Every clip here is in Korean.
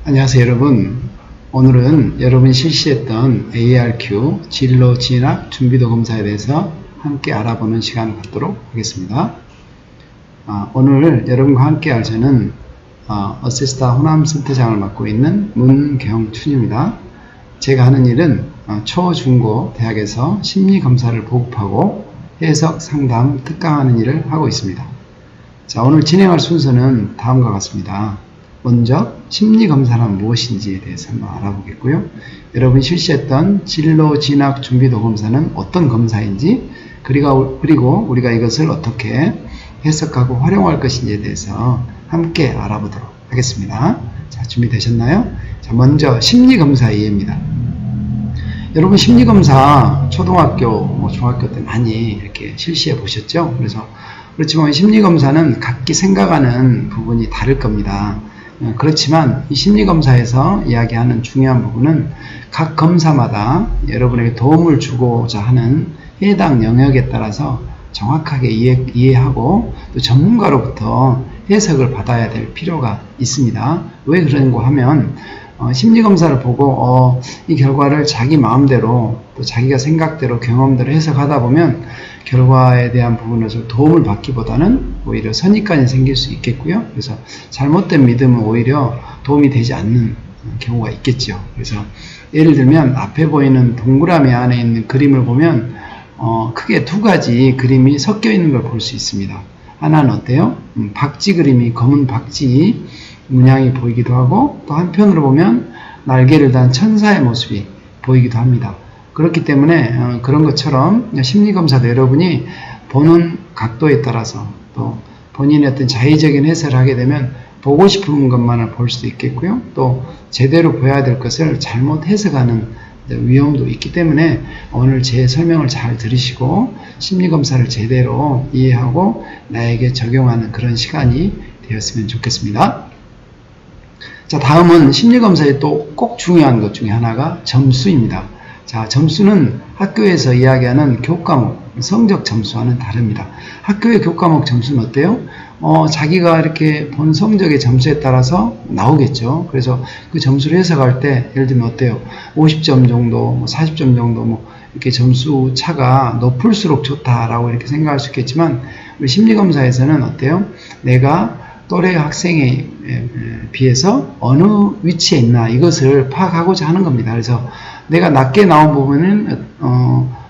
안녕하세요 여러분. 오늘은 여러분이 실시했던 ARQ 진로 진학 준비도 검사에 대해서 함께 알아보는 시간을 갖도록 하겠습니다. 오늘 여러분과 함께 할 저는 어세스타 호남센터장을 맡고 있는 문경춘입니다. 제가 하는 일은 초, 중고 대학에서 심리검사를 보급하고 해석, 상담, 특강하는 일을 하고 있습니다. 자, 오늘 진행할 순서는 다음과 같습니다. 먼저 심리검사란 무엇인지에 대해서 한번 알아보겠고요. 여러분이 실시했던 진로 진학 준비도 검사는 어떤 검사인지, 그리고 우리가 이것을 어떻게 해석하고 활용할 것인지에 대해서 함께 알아보도록 하겠습니다. 자, 준비되셨나요? 자, 먼저 심리검사 이해입니다. 여러분 심리검사 초등학교, 중학교 때 많이 이렇게 실시해 보셨죠? 그렇지만 심리검사는 각기 생각하는 부분이 다를 겁니다. 그렇지만 이 심리검사에서 이야기하는 중요한 부분은 각 검사마다 여러분에게 도움을 주고자 하는 해당 영역에 따라서 정확하게 이해하고 또 전문가로부터 해석을 받아야 될 필요가 있습니다. 왜 그런고 하면 심리검사를 보고 이 결과를 자기 마음대로 또 자기가 생각대로 경험대로 해석하다 보면 결과에 대한 부분에서 도움을 받기보다는 오히려 선입관이 생길 수 있겠고요. 그래서 잘못된 믿음은 오히려 도움이 되지 않는 경우가 있겠죠. 그래서 예를 들면 앞에 보이는 동그라미 안에 있는 그림을 보면 크게 두 가지 그림이 섞여 있는 걸 볼 수 있습니다. 하나는 어때요? 박쥐 그림이 검은 박쥐 문양이 보이기도 하고, 또 한편으로 보면 날개를 단 천사의 모습이 보이기도 합니다. 그렇기 때문에 그런 것처럼 심리검사도 여러분이 보는 각도에 따라서 또 본인의 어떤 자의적인 해설을 하게 되면 보고 싶은 것만을 볼 수도 있겠고요. 또 제대로 보여야 될 것을 잘못 해석하는 위험도 있기 때문에 오늘 제 설명을 잘 들으시고 심리검사를 제대로 이해하고 나에게 적용하는 그런 시간이 되었으면 좋겠습니다. 자, 다음은 심리검사의 또 꼭 중요한 것 중에 하나가 점수입니다. 자, 점수는 학교에서 이야기하는 교과목, 성적 점수와는 다릅니다. 학교의 교과목 점수는 어때요? 자기가 이렇게 본 성적의 점수에 따라서 나오겠죠. 그래서 그 점수를 해석할 때, 예를 들면 어때요? 50점 정도, 40점 정도, 이렇게 점수 차가 높을수록 좋다라고 이렇게 생각할 수 있겠지만, 우리 심리검사에서는 어때요? 내가 또래 학생에 비해서 어느 위치에 있나 이것을 파악하고자 하는 겁니다. 그래서 내가 낮게 나온 부분은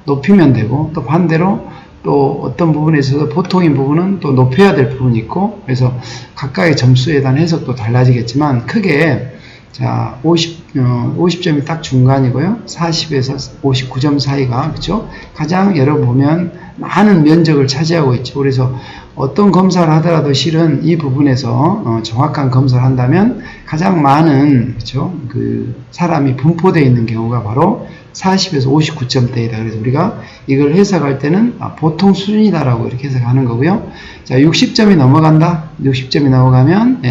높이면 되고, 또 반대로 또 어떤 부분에 있어서 보통인 부분은 또 높여야 될 부분이 있고, 그래서 각각의 점수에 대한 해석도 달라지겠지만 크게 자 50점이 딱 중간이고요. 40에서 59점 사이가 그렇죠? 가장 여러분 보면 많은 면적을 차지하고 있죠. 그래서 어떤 검사를 하더라도 실은 이 부분에서 정확한 검사를 한다면 가장 많은 그렇죠? 그 사람이 분포되어 있는 경우가 바로 40에서 59점대이다. 그래서 우리가 이걸 해석할 때는 보통 수준이다라고 이렇게 해석하는 거고요. 자, 60점이 넘어간다. 60점이 넘어가면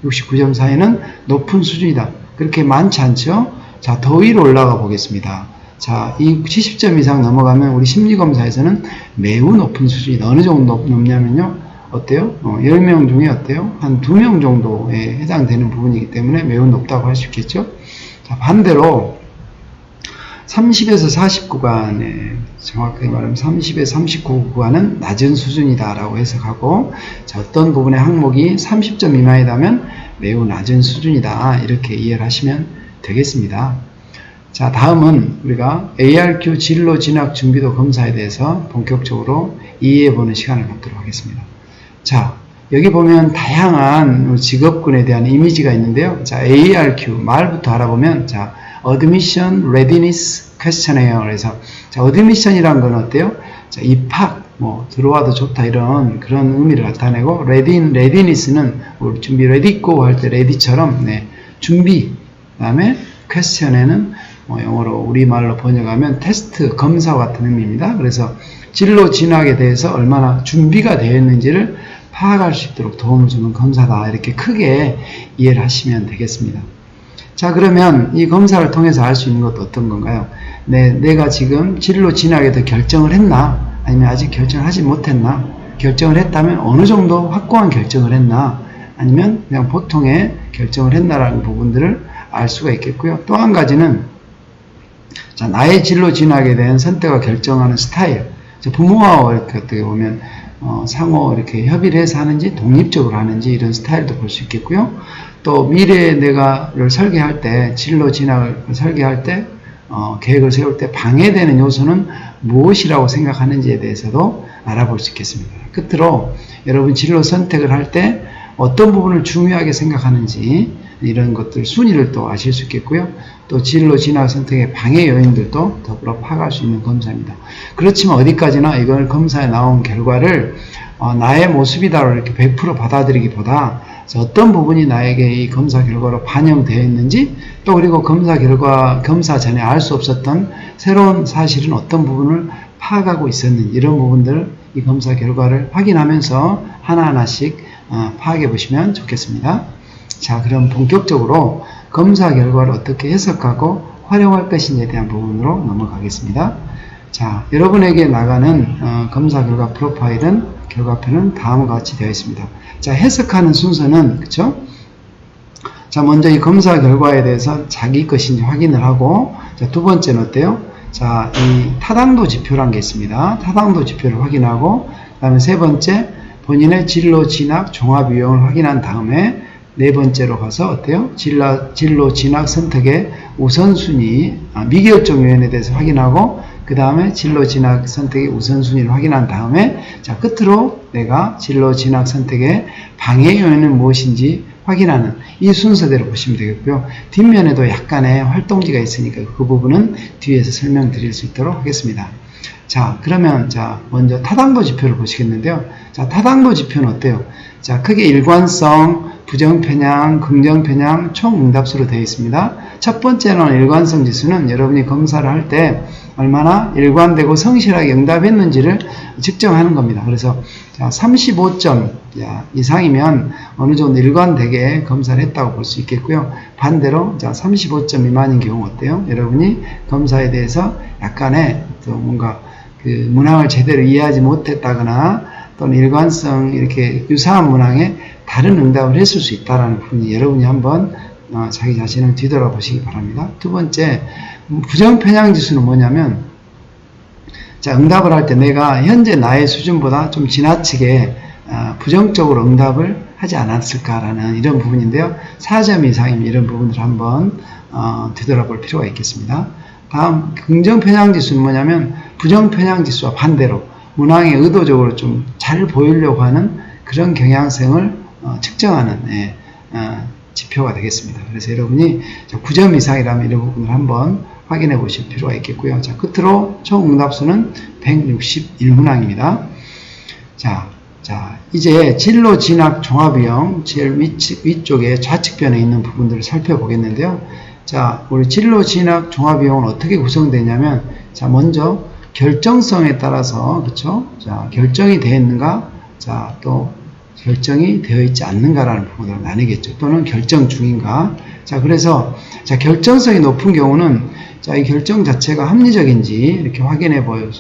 69점 사이는 높은 수준이다. 그렇게 많지 않죠? 자, 더 위로 올라가 보겠습니다. 자, 이 70점 이상 넘어가면 우리 심리검사에서는 매우 높은 수준이다. 어느 정도 높냐면요. 어때요? 10명 중에 어때요? 한 2명 정도에 해당되는 부분이기 때문에 매우 높다고 할 수 있겠죠? 자, 반대로 30에서 40 구간에 정확하게 말하면 30에서 39 구간은 낮은 수준이다 라고 해석하고, 자, 어떤 부분의 항목이 30점 미만이라면 매우 낮은 수준이다 이렇게 이해를 하시면 되겠습니다. 자, 다음은 우리가 ARQ 진로 진학 준비도 검사에 대해서 본격적으로 이해해보는 시간을 갖도록 하겠습니다. 자, 여기 보면 다양한 직업군에 대한 이미지가 있는데요. 자, ARQ 말부터 알아보면 자, Admission Readiness Questionnaire. 자, Admission이란 건 어때요? 자, 입학, 들어와도 좋다 이런 그런 의미를 나타내고, Readiness는 우리 준비 ready go 할 때 ready처럼 준비. 그다음에 question에는 영어로 우리말로 번역하면 테스트, 검사 같은 의미입니다. 그래서 진로 진학에 대해서 얼마나 준비가 되어 있는지를 파악할 수 있도록 도움을 주는 검사다. 이렇게 크게 이해를 하시면 되겠습니다. 자, 그러면 이 검사를 통해서 알 수 있는 것도 어떤 건가요? 내가 지금 진로 진학에 대해 결정을 했나? 아니면 아직 결정을 하지 못했나? 결정을 했다면 어느 정도 확고한 결정을 했나? 아니면 그냥 보통의 결정을 했나라는 부분들을 알 수가 있겠고요. 또 한 가지는 자, 나의 진로 진학에 대한 선택과 결정하는 스타일. 부모와 이렇게 어떻게 보면 상호 이렇게 협의를 해서 하는지 독립적으로 하는지 이런 스타일도 볼 수 있겠고요. 또 미래에 내가를 설계할 때 진로 진학을 설계할 때 계획을 세울 때 방해되는 요소는 무엇이라고 생각하는지에 대해서도 알아볼 수 있겠습니다. 끝으로 여러분 진로 선택을 할 때 어떤 부분을 중요하게 생각하는지 이런 것들 순위를 또 아실 수 있겠고요. 또 진로 진학 선택의 방해 요인들도 더불어 파악할 수 있는 검사입니다. 그렇지만 어디까지나 이걸 검사에 나온 결과를 나의 모습이다로 이렇게 100% 받아들이기보다 어떤 부분이 나에게 이 검사 결과로 반영되어 있는지 또 그리고 검사 전에 알 수 없었던 새로운 사실은 어떤 부분을 파악하고 있었는지 이런 부분들을 이 검사 결과를 확인하면서 하나하나씩 파악해 보시면 좋겠습니다. 자, 그럼 본격적으로 검사 결과를 어떻게 해석하고 활용할 것인지에 대한 부분으로 넘어가겠습니다. 자, 여러분에게 나가는 검사 결과 프로파일은 결과표는 다음과 같이 되어 있습니다. 자, 해석하는 순서는 그쵸? 자, 먼저 이 검사 결과에 대해서 자기 것인지 확인을 하고 자, 두 번째는 어때요? 자, 이 타당도 지표라는 게 있습니다. 타당도 지표를 확인하고 그 다음에 세 번째 본인의 진로 진학 종합 유형을 확인한 다음에 네 번째로 가서 어때요? 진로 진학 선택의 우선순위, 미결정 요인에 대해서 확인하고 그 다음에 진로 진학 선택의 우선순위를 확인한 다음에 자, 끝으로 내가 진로 진학 선택의 방해 요인은 무엇인지 확인하는 이 순서대로 보시면 되겠고요. 뒷면에도 약간의 활동지가 있으니까 그 부분은 뒤에서 설명드릴 수 있도록 하겠습니다. 자, 그러면 자, 먼저 타당도 지표를 보시겠는데요. 자, 타당도 지표는 어때요? 자, 크게 일관성, 부정편향, 긍정편향, 총응답수로 되어 있습니다. 첫 번째는 일관성 지수는 여러분이 검사를 할 때 얼마나 일관되고 성실하게 응답했는지를 측정하는 겁니다. 그래서 자, 35점 이상이면 어느 정도 일관되게 검사를 했다고 볼 수 있겠고요. 반대로 자, 35점 미만인 경우 어때요? 여러분이 검사에 대해서 약간의 또 뭔가 그 문항을 제대로 이해하지 못했다거나 또는 일관성 이렇게 유사한 문항에 다른 응답을 했을 수 있다는 부분이 여러분이 한번 자기 자신을 뒤돌아보시기 바랍니다. 두 번째, 부정편향 지수는 뭐냐면 자, 응답을 할 때 내가 현재 나의 수준보다 좀 지나치게 부정적으로 응답을 하지 않았을까라는 이런 부분인데요. 4점 이상이면 이런 부분을 한번 뒤돌아볼 필요가 있겠습니다. 다음 긍정편향 지수는 뭐냐면 부정편향 지수와 반대로 문항에 의도적으로 좀 잘 보이려고 하는 그런 경향성을 측정하는 지표가 되겠습니다. 그래서 여러분이 9점 이상이라면 이런 부분을 한번 확인해 보실 필요가 있겠고요. 자, 끝으로 총 응답수는 161문항입니다. 자, 이제 진로 진학 종합유형 제일 위쪽에 좌측편에 있는 부분들을 살펴보겠는데요. 자, 우리 진로 진학 종합유형은 어떻게 구성되냐면 자, 먼저 결정성에 따라서 그쵸? 자, 결정이 되어 있는가? 자, 또 결정이 되어 있지 않는가라는 부분으로 나뉘겠죠. 또는 결정 중인가? 자, 그래서 자, 결정성이 높은 경우는 자, 이 결정 자체가 합리적인지 이렇게 확인해 볼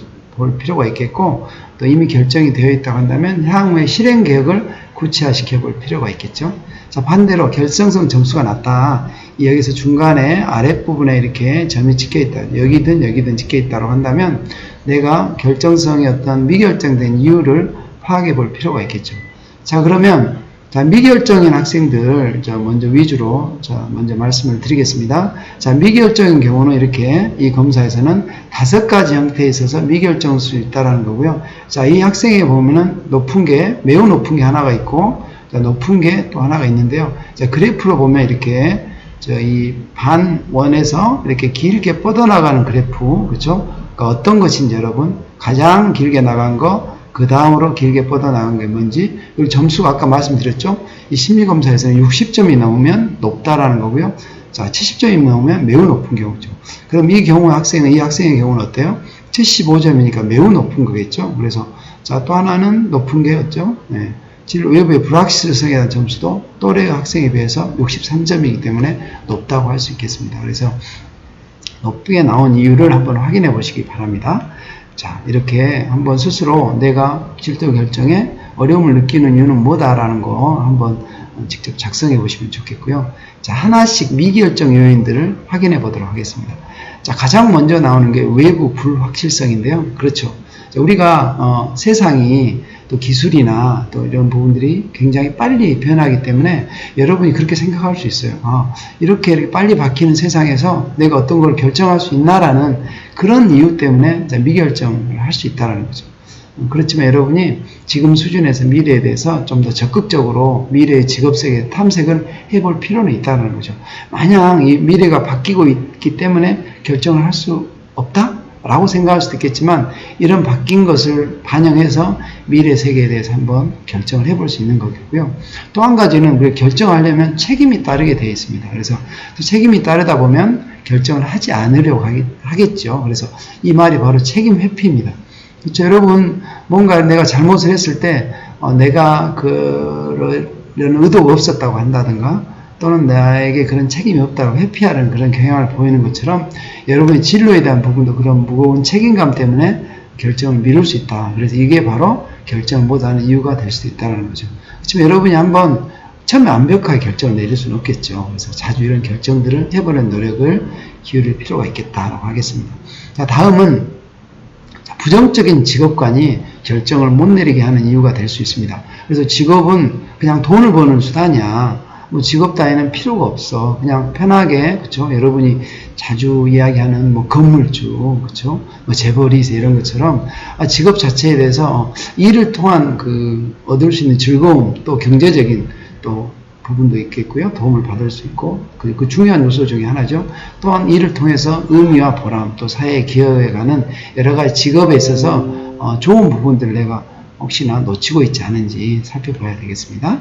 필요가 있겠고 또 이미 결정이 되어 있다고 한다면 향후의 실행 계획을 구체화시켜 볼 필요가 있겠죠. 자, 반대로 결정성 점수가 낮다. 여기서 중간에 아랫부분에 이렇게 점이 찍혀 있다. 여기든 찍혀 있다고 한다면 내가 결정성이 어떤 미결정된 이유를 파악해 볼 필요가 있겠죠. 자, 그러면 자, 미결정인 학생들 먼저 위주로 먼저 말씀을 드리겠습니다. 자, 미결정인 경우는 이렇게 이 검사에서는 5가지 형태에 있어서 미결정일 수 있다라는 거고요. 자, 이 학생에 보면은 높은 게 매우 높은 게 하나가 있고 자, 높은 게 또 하나가 있는데요. 자, 그래프로 보면 이렇게 이 반원에서 이렇게 길게 뻗어나가는 그래프, 그렇죠? 그러니까 어떤 것인지 여러분 가장 길게 나간 거, 그 다음으로 길게 뻗어나간 게 뭔지, 그리고 점수가 아까 말씀드렸죠? 이 심리검사에서는 60점이 넘으면 높다라는 거고요. 자, 70점이 넘으면 매우 높은 경우죠. 그럼 이 학생의 경우는 어때요? 75점이니까 매우 높은 거겠죠? 그래서, 자, 또 하나는 높은 게 였죠? 네. 외부의 불확실성에 대한 점수도 또래 학생에 비해서 63점이기 때문에 높다고 할 수 있겠습니다. 그래서 높게 나온 이유를 한번 확인해 보시기 바랍니다. 자, 이렇게 한번 스스로 내가 진로 결정에 어려움을 느끼는 이유는 뭐다라는 거 한번 직접 작성해 보시면 좋겠고요. 자, 하나씩 미결정 요인들을 확인해 보도록 하겠습니다. 자, 가장 먼저 나오는 게 외부 불확실성인데요. 그렇죠. 자, 우리가 세상이 또 기술이나 또 이런 부분들이 굉장히 빨리 변하기 때문에 여러분이 그렇게 생각할 수 있어요. 이렇게 빨리 바뀌는 세상에서 내가 어떤 걸 결정할 수 있나라는 그런 이유 때문에 미결정을 할 수 있다는 거죠. 그렇지만 여러분이 지금 수준에서 미래에 대해서 좀 더 적극적으로 미래의 직업세계 탐색을 해볼 필요는 있다는 거죠. 만약 이 미래가 바뀌고 있기 때문에 결정을 할 수 없다? 라고 생각할 수도 있겠지만 이런 바뀐 것을 반영해서 미래 세계에 대해서 한번 결정을 해볼 수 있는 거겠고요. 또 한 가지는 우리가 결정하려면 책임이 따르게 되어 있습니다. 그래서 또 책임이 따르다 보면 결정을 하지 않으려고 하겠죠. 그래서 이 말이 바로 책임 회피입니다. 그렇죠. 여러분, 뭔가 내가 잘못을 했을 때, 내가 그런 의도가 없었다고 한다든가, 또는 나에게 그런 책임이 없다고 회피하는 그런 경향을 보이는 것처럼, 여러분의 진로에 대한 부분도 그런 무거운 책임감 때문에 결정을 미룰 수 있다. 그래서 이게 바로 결정을 못하는 이유가 될 수도 있다는 거죠. 그렇지만 여러분이 한번 처음에 완벽하게 결정을 내릴 수는 없겠죠. 그래서 자주 이런 결정들을 해보는 노력을 기울일 필요가 있겠다라고 하겠습니다. 자, 다음은 부정적인 직업관이 결정을 못 내리게 하는 이유가 될 수 있습니다. 그래서 직업은 그냥 돈을 버는 수단이야. 뭐 직업 따위는 필요가 없어. 그냥 편하게, 그쵸? 여러분이 자주 이야기하는 뭐 건물주, 그쵸? 뭐 재벌이세 이런 것처럼 직업 자체에 대해서 일을 통한 얻을 수 있는 즐거움, 또 경제적인 또 부분도 있겠고요. 도움을 받을 수 있고 그 중요한 요소 중에 하나죠. 또한 이를 통해서 의미와 보람, 또 사회에 기여해가는 여러 가지 직업에 있어서 좋은 부분들을 내가 혹시나 놓치고 있지 않은지 살펴봐야 되겠습니다.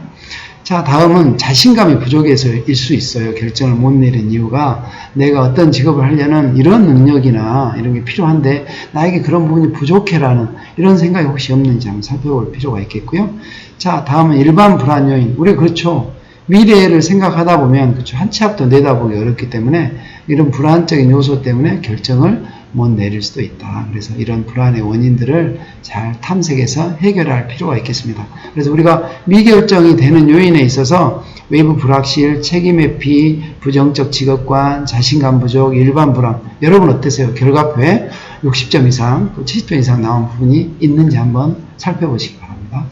자, 다음은 자신감이 부족해서일 수 있어요. 결정을 못 내린 이유가 내가 어떤 직업을 하려는 이런 능력이나 이런 게 필요한데 나에게 그런 부분이 부족해라는 이런 생각이 혹시 없는지 한번 살펴볼 필요가 있겠고요. 자, 다음은 일반 불안 요인. 우리가 그렇죠. 미래를 생각하다 보면 그렇죠. 한 치 앞도 내다보기 어렵기 때문에 이런 불안적인 요소 때문에 결정을 못 내릴 수도 있다. 그래서 이런 불안의 원인들을 잘 탐색해서 해결할 필요가 있겠습니다. 그래서 우리가 미결정이 되는 요인에 있어서 외부 불확실, 책임 회피, 부정적 직업관, 자신감 부족, 일반 불안. 여러분 어떠세요? 결과표에 60점 이상, 또 70점 이상 나온 부분이 있는지 한번 살펴보시기 바랍니다.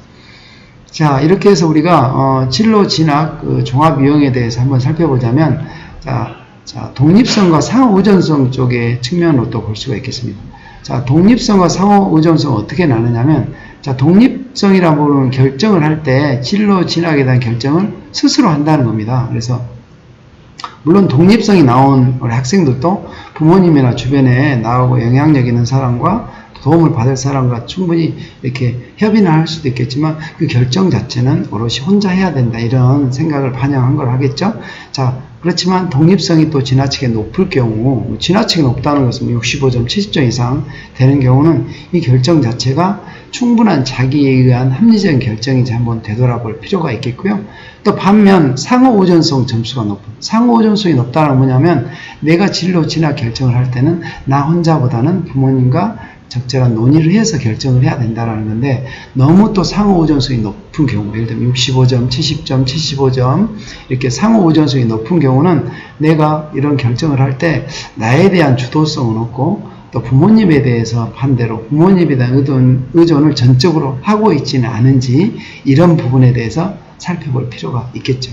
자, 이렇게 해서 우리가 진로 진학 종합 유형에 대해서 한번 살펴보자면 자, 독립성과 상호 의존성 쪽의 측면으로 또 볼 수가 있겠습니다. 자, 독립성과 상호 의존성을 어떻게 나누냐면 자, 독립성이라는 부분은 결정을 할 때 진로 진학에 대한 결정을 스스로 한다는 겁니다. 그래서 물론 독립성이 나온 우리 학생들도 부모님이나 주변에 나오고 영향력 있는 사람과 도움을 받을 사람과 충분히 이렇게 협의는 할 수도 있겠지만 그 결정 자체는 오롯이 혼자 해야 된다 이런 생각을 반영한 걸 하겠죠. 자, 그렇지만 독립성이 또 지나치게 높을 경우 지나치게 높다는 것은 65점, 70점 이상 되는 경우는 이 결정 자체가 충분한 자기에 의한 합리적인 결정인지 한번 되돌아볼 필요가 있겠고요. 또 반면 상호 의존성 점수가 높은 상호 의존성이 높다는 건 뭐냐면 내가 진로 진학 결정을 할 때는 나 혼자보다는 부모님과 적절한 논의를 해서 결정을 해야 된다는 건데 너무 또 상호 의존성이 높은 경우 예를 들면 65점, 70점, 75점 이렇게 상호 의존성이 높은 경우는 내가 이런 결정을 할 때 나에 대한 주도성은 없고 또 부모님에 대해서 반대로 부모님에 대한 의존을 전적으로 하고 있지는 않은지 이런 부분에 대해서 살펴볼 필요가 있겠죠.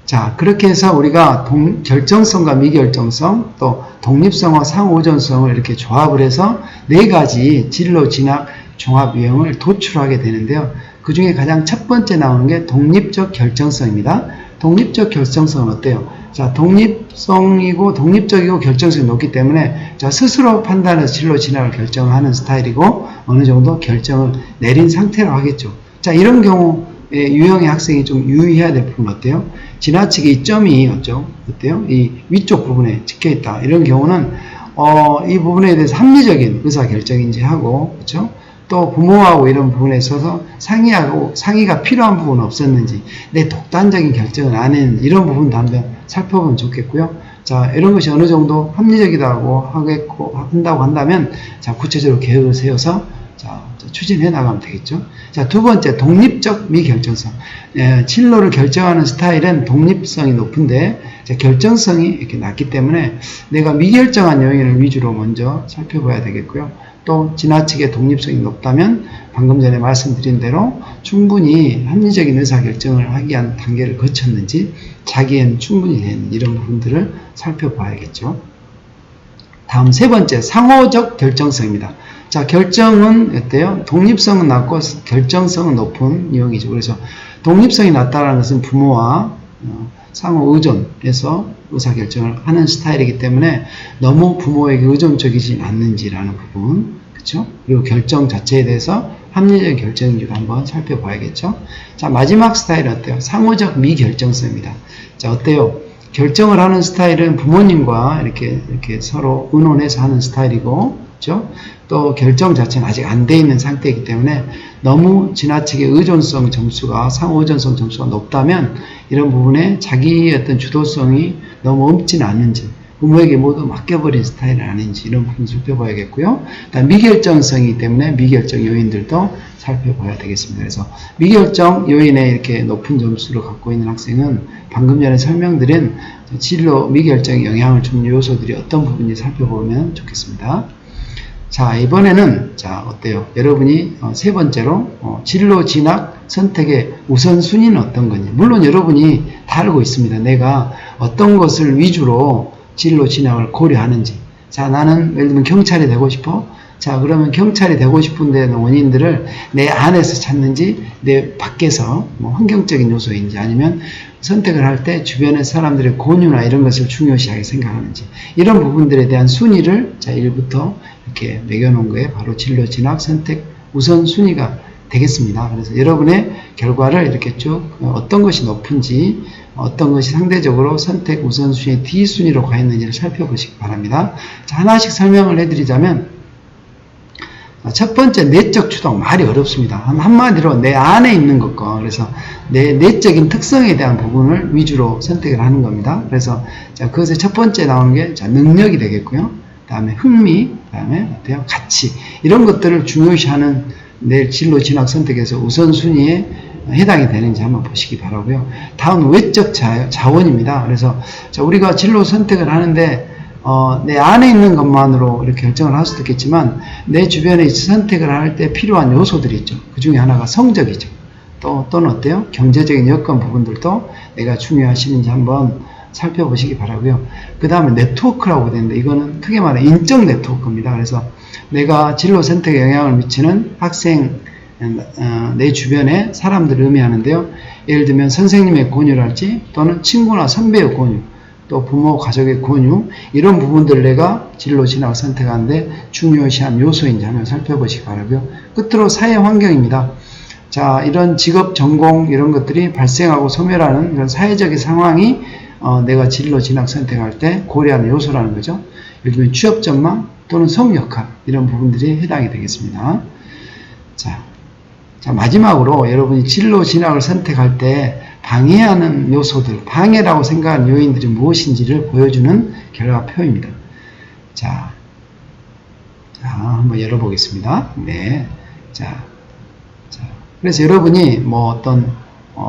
자, 그렇게 해서 우리가 결정성과 미결정성, 또 독립성과 상호의존성을 이렇게 조합을 해서 네 가지 진로 진학 종합 유형을 도출하게 되는데요. 그 중에 가장 첫 번째 나오는 게 독립적 결정성입니다. 독립적 결정성은 어때요? 자, 독립성이고 독립적이고 결정성이 높기 때문에 자, 스스로 판단해서 진로 진학을 결정하는 스타일이고 어느 정도 결정을 내린 상태로 하겠죠. 자, 이런 경우 유형의 학생이 좀 유의해야 될 부분 어때요? 지나치게 이 점이 어때요? 이 위쪽 부분에 찍혀있다. 이런 경우는 이 부분에 대해서 합리적인 의사결정인지 하고 그렇죠? 또 부모하고 이런 부분에 있어서 상의가 필요한 부분은 없었는지 내 독단적인 결정을 안 했는지 이런 부분도 한번 살펴보면 좋겠고요. 자, 이런 것이 어느 정도 합리적이라고 한다고 한다면 자, 구체적으로 계획을 세워서 자, 추진해 나가면 되겠죠. 자, 두 번째, 독립적 미결정성. 진로를 결정하는 스타일은 독립성이 높은데, 자, 결정성이 이렇게 낮기 때문에 내가 미결정한 요인을 위주로 먼저 살펴봐야 되겠고요. 또, 지나치게 독립성이 높다면, 방금 전에 말씀드린 대로 충분히 합리적인 의사결정을 하기 위한 단계를 거쳤는지, 자기엔 충분히 된 이런 부분들을 살펴봐야겠죠. 다음 세 번째, 상호적 결정성입니다. 자, 결정은 어때요? 독립성은 낮고 결정성은 높은 유형이죠. 그래서 독립성이 낮다는 것은 부모와 상호 의존해서 의사결정을 하는 스타일이기 때문에 너무 부모에게 의존적이지 않는지라는 부분, 그렇죠? 그리고 결정 자체에 대해서 합리적인 결정인지도 한번 살펴봐야겠죠. 자, 마지막 스타일은 어때요? 상호적 미결정성입니다. 자, 어때요? 결정을 하는 스타일은 부모님과 이렇게 서로 의논해서 하는 스타일이고, 그렇죠? 또 결정 자체는 아직 안 돼 있는 상태이기 때문에 너무 지나치게 의존성 점수가, 상호 의존성 점수가 높다면 이런 부분에 자기의 어떤 주도성이 너무 없지는 않는지, 부모에게 모두 맡겨버린 스타일은 아닌지 이런 부분 살펴봐야겠고요. 일단 미결정성이기 때문에 미결정 요인들도 살펴봐야 되겠습니다. 그래서 미결정 요인에 이렇게 높은 점수를 갖고 있는 학생은 방금 전에 설명드린 진로 미결정에 영향을 주는 요소들이 어떤 부분인지 살펴보면 좋겠습니다. 자, 이번에는, 자, 어때요? 여러분이 세 번째로 진로 진학 선택의 우선순위는 어떤 건지. 물론 여러분이 다 알고 있습니다. 내가 어떤 것을 위주로 진로 진학을 고려하는지. 자, 나는 예를 들면 경찰이 되고 싶어. 자, 그러면 경찰이 되고 싶은 데는 원인들을 내 안에서 찾는지, 내 밖에서 뭐 환경적인 요소인지, 아니면 선택을 할 때 주변의 사람들의 권유나 이런 것을 중요시하게 생각하는지, 이런 부분들에 대한 순위를, 자, 1부터 이렇게 매겨놓은 거에 바로 진로 진학 선택 우선순위가 되겠습니다. 그래서 여러분의 결과를 이렇게 쭉 어떤 것이 높은지, 어떤 것이 상대적으로 선택 우선순위 D순위로 가 있는지를 살펴보시기 바랍니다. 자, 하나씩 설명을 해드리자면, 첫 번째, 내적 추동. 말이 어렵습니다. 한마디로 내 안에 있는 것과, 그래서 내 내적인 특성에 대한 부분을 위주로 선택을 하는 겁니다. 그래서, 자, 그것의 첫 번째 나오는 게, 자, 능력이 되겠고요. 그 다음에 흥미, 그 다음에 어때요? 가치. 이런 것들을 중요시하는 내 진로 진학 선택에서 우선순위에 해당이 되는지 한번 보시기 바라고요. 다음, 외적 자원입니다. 그래서, 자, 우리가 진로 선택을 하는데, 내 안에 있는 것만으로 이렇게 결정을 할 수도 있겠지만, 내 주변에 선택을 할 때 필요한 요소들이 있죠. 그 중에 하나가 성적이죠. 또는 어때요? 경제적인 여건 부분들도 내가 중요하시는지 한번 살펴보시기 바라고요. 그 다음에 네트워크라고 되는데, 이거는 크게 말해 인적 네트워크입니다. 그래서 내가 진로 선택에 영향을 미치는 학생, 내 주변의 사람들을 의미하는데요. 예를 들면 선생님의 권유랄지, 또는 친구나 선배의 권유, 또 부모, 가족의 권유, 이런 부분들을 내가 진로 진학을 선택하는데 중요시한 요소인지 한번 살펴보시기 바라고요. 끝으로 사회 환경입니다. 자, 이런 직업, 전공 이런 것들이 발생하고 소멸하는 이런 사회적인 상황이 내가 진로 진학 선택할 때 고려하는 요소라는 거죠. 예를 들면 취업 전망 또는 성역학 이런 부분들이 해당이 되겠습니다. 자, 마지막으로 여러분이 진로 진학을 선택할 때 방해하는 요소들, 방해라고 생각하는 요인들이 무엇인지를 보여주는 결과표입니다. 자, 한번 열어보겠습니다. 네. 자, 그래서 여러분이 뭐 어떤,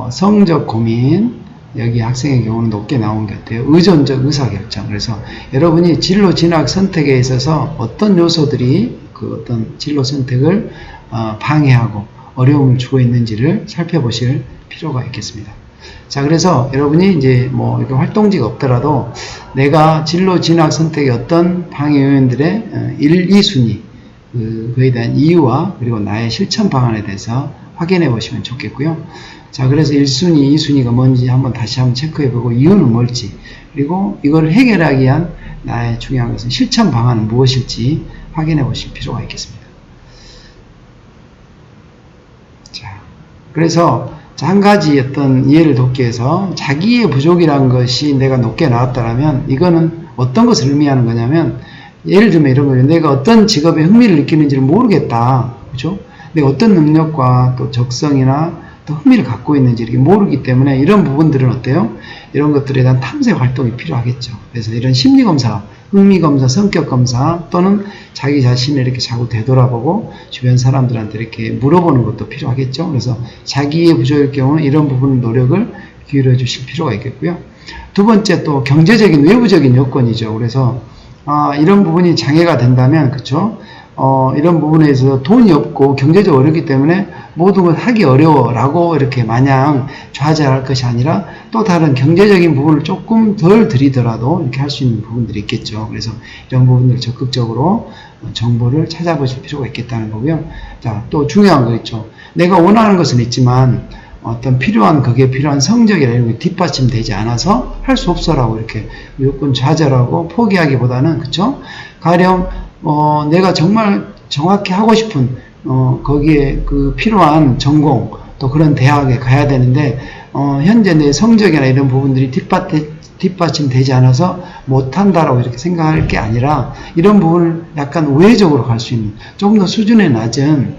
성적 고민, 여기 학생의 경우는 높게 나온 게 어때요? 의존적 의사결정. 그래서 여러분이 진로 진학 선택에 있어서 어떤 요소들이 그 어떤 진로 선택을 방해하고 어려움을 주고 있는지를 살펴보실 필요가 있겠습니다. 자, 그래서 여러분이 이제 뭐 이렇게 활동지가 없더라도 내가 진로 진학 선택의 어떤 방해 요인들의 1, 2순위, 그에 대한 이유와 그리고 나의 실천 방안에 대해서 확인해 보시면 좋겠고요. 자, 그래서 1순위, 2순위가 뭔지 다시 한번 체크해 보고 이유는 뭘지, 그리고 이걸 해결하기 위한 나의 중요한 것은 실천 방안은 무엇일지 확인해 보실 필요가 있겠습니다. 자, 그래서 한 가지 어떤 이해를 돕기 위해서 자기의 부족이라는 것이 내가 높게 나왔다면 이거는 어떤 것을 의미하는 거냐면, 예를 들면 이런 거예요. 내가 어떤 직업에 흥미를 느끼는지를 모르겠다. 그죠? 내가 어떤 능력과 또 적성이나 또 흥미를 갖고 있는지 이렇게 모르기 때문에 이런 부분들은 어때요? 이런 것들에 대한 탐색 활동이 필요하겠죠. 그래서 이런 심리검사 흥미검사, 성격검사 또는 자기 자신을 이렇게 자꾸 되돌아보고 주변 사람들한테 이렇게 물어보는 것도 필요하겠죠. 그래서 자기의 부족일 경우는 이런 부분 노력을 기울여 주실 필요가 있겠고요. 두 번째 또 경제적인 외부적인 요건이죠. 그래서 이런 부분이 장애가 된다면 그렇죠. 이런 부분에 있어서 돈이 없고 경제적으로 어렵기 때문에 모든 걸 하기 어려워라고 이렇게 마냥 좌절할 것이 아니라 또 다른 경제적인 부분을 조금 덜 들이더라도 이렇게 할 수 있는 부분들이 있겠죠. 그래서 이런 부분들 적극적으로 정보를 찾아보실 필요가 있겠다는 거고요. 자, 또 중요한 거 있죠. 내가 원하는 것은 있지만 어떤 거기에 필요한 성적이나 이런 게 뒷받침되지 않아서 할 수 없어라고 이렇게 무조건 좌절하고 포기하기보다는 그쵸? 가령 내가 정말 정확히 하고 싶은 거기에 그 필요한 전공 또 그런 대학에 가야 되는데 현재 내 성적이나 이런 부분들이 뒷받침되지 않아서 못한다라고 이렇게 생각할 게 아니라 이런 부분을 약간 우회적으로 갈 수 있는 조금 더 수준의 낮은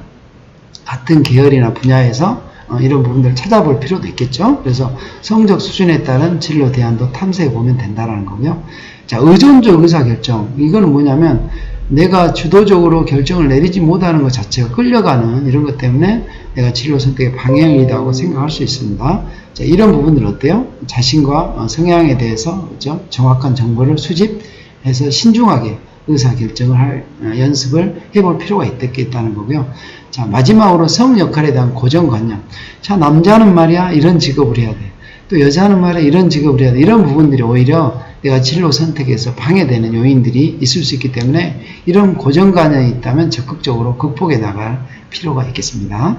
같은 계열이나 분야에서 이런 부분들을 찾아볼 필요도 있겠죠. 그래서 성적 수준에 따른 진로 대안도 탐색해 보면 된다는 거고요. 자, 의존적 의사결정. 이거는 뭐냐면 내가 주도적으로 결정을 내리지 못하는 것 자체가 끌려가는 이런 것 때문에 내가 진로 선택에 방해를 있다고 생각할 수 있습니다. 자, 이런 부분들 어때요? 자신과 성향에 대해서 그렇죠? 정확한 정보를 수집해서 신중하게 의사결정을 할 연습을 해볼 필요가 있겠다는 거고요. 자, 마지막으로 성 역할에 대한 고정관념. 자, 남자는 말이야 이런 직업을 해야 돼. 또 여자는 말이야 이런 직업을 해야 돼. 이런 부분들이 오히려 내가 진로 선택에서 방해되는 요인들이 있을 수 있기 때문에 이런 고정관념이 있다면 적극적으로 극복해 나갈 필요가 있겠습니다.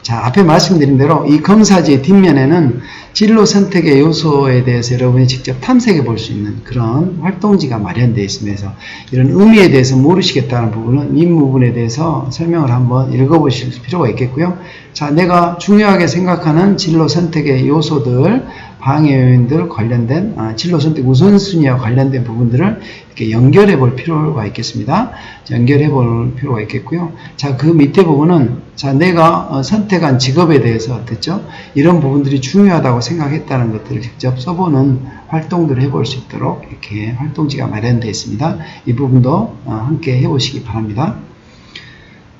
자, 앞에 말씀드린 대로 이 검사지의 뒷면에는 진로 선택의 요소에 대해서 여러분이 직접 탐색해 볼 수 있는 그런 활동지가 마련되어 있으면서 이런 의미에 대해서 모르시겠다는 부분은 이 부분에 대해서 설명을 한번 읽어보실 필요가 있겠고요. 자, 내가 중요하게 생각하는 진로 선택의 요소들, 방해 요인들 관련된 진로 선택 우선순위와 관련된 부분들을 이렇게 연결해 볼 필요가 있겠습니다. 연결해 볼 필요가 있겠고요. 자, 그 밑에 부분은 자, 내가 선택한 직업에 대해서 어땠죠? 이런 부분들이 중요하다고 생각했다는 것들을 직접 써보는 활동들을 해볼 수 있도록 이렇게 활동지가 마련되어 있습니다. 이 부분도 함께 해보시기 바랍니다.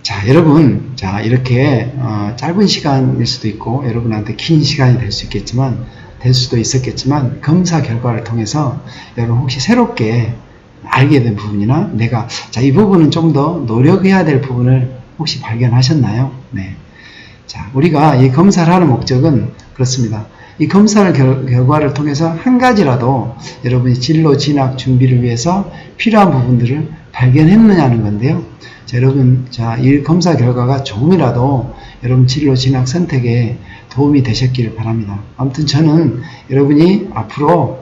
자, 여러분, 자, 이렇게 짧은 시간일 수도 있고 여러분한테 긴 시간이 될 수도 있었겠지만 검사 결과를 통해서 여러분 혹시 새롭게 알게 된 부분이나 내가 자, 이 부분은 좀 더 노력해야 될 부분을 혹시 발견하셨나요? 네. 자, 우리가 이 검사를 하는 목적은 그렇습니다. 이 검사를 결과를 통해서 한 가지라도 여러분이 진로 진학 준비를 위해서 필요한 부분들을 발견했느냐는 건데요. 자, 여러분, 자, 이 검사 결과가 조금이라도 여러분 진로 진학 선택에 도움이 되셨기를 바랍니다. 아무튼 저는 여러분이 앞으로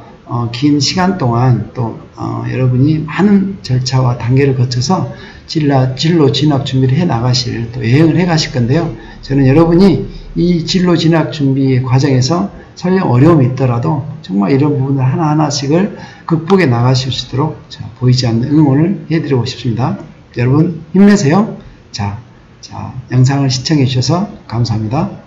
긴 시간 동안 또 여러분이 많은 절차와 단계를 거쳐서 진로 진학 준비를 해 나가실 또 여행을 해 가실 건데요. 저는 여러분이 이 진로 진학 준비 과정에서 설령 어려움이 있더라도 정말 이런 부분을 하나하나씩을 극복해 나가실 수 있도록 보이지 않는 응원을 해드리고 싶습니다. 여러분 힘내세요. 자, 영상을 시청해 주셔서 감사합니다.